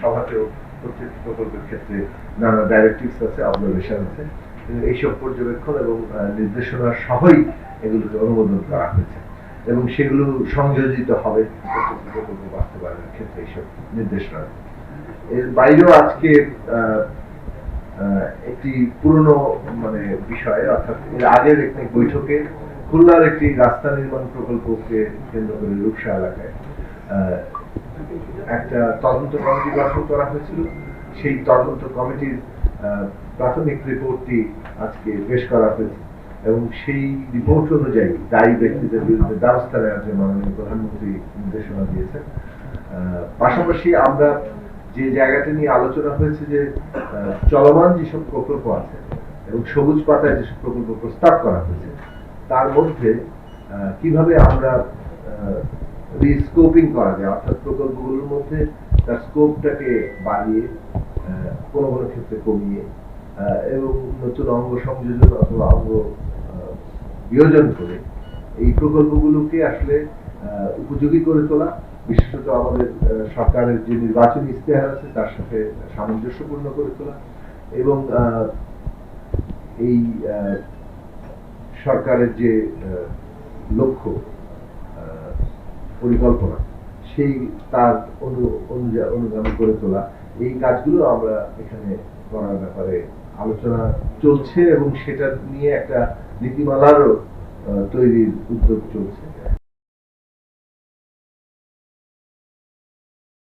সভাতেও প্রত্যেকটি প্রকল্পের ক্ষেত্রে নানা ডাইরেক্টিভস আছে, অবজারভেশন আছে, এইসব পর্যবেক্ষণ এবং নির্দেশনা সহই এগুলোকে অনুমোদন করা হয়েছে এবং সেগুলো সংযোজিত হবে প্রত্যেকটি প্রকল্প বাস্তবায়নের ক্ষেত্রে এইসব নির্দেশনা। এর বাইরেও আজকে একটি পুরনো মানে বিষয়, অর্থাৎ এর আগের একটি বৈঠকে খুলনার একটি রাস্তা নির্মাণ প্রকল্পকে কেন্দ্র করে রূপসা এলাকায় একটা তদন্ত কমিটি গঠন করা হয়েছিল। সেই তদন্ত কমিটির প্রাথমিক রিপোর্টটি আজকে পেশ করা হয়েছে এবং সেই রিপোর্ট অনুযায়ী দায়ী ব্যক্তিদের বিরুদ্ধে ব্যবস্থা নেওয়ার জন্য মাননীয় প্রধানমন্ত্রী নির্দেশনা দিয়েছেন। পাশাপাশি আমরা যে জায়গাটা নিয়ে আলোচনা হয়েছে যে চলমান যেসব প্রকল্প আছে এবং সবুজ পাতায় যেসব প্রকল্প প্রস্তাব করা হয়েছে তার মধ্যে কিভাবে আমরা রিস্কোপিং করা যায়, অর্থাৎ প্রকল্পগুলোর মধ্যে তার স্কোপটাকে বাড়িয়ে কোনো কোনো ক্ষেত্রে কমিয়ে এবং নতুন অঙ্গ সংযোজন অথবা অঙ্গ বিয়োজন করে এই প্রকল্পগুলোকে আসলে উপযোগী করে তোলা, বিশেষত আমাদের সরকারের যে নির্বাচনী ইস্তেহার আছে তার সাথে সামঞ্জস্যপূর্ণ করে তোলা এবং এই সরকারের যে লক্ষ্য পরিকল্পনা সেই তার অনুগামী করে তোলা, এই কাজগুলো আমরা এখানে করার ব্যাপারে আলোচনা চলছে এবং সেটা নিয়ে একটা নীতিমালারও তৈরির উদ্যোগ চলছে।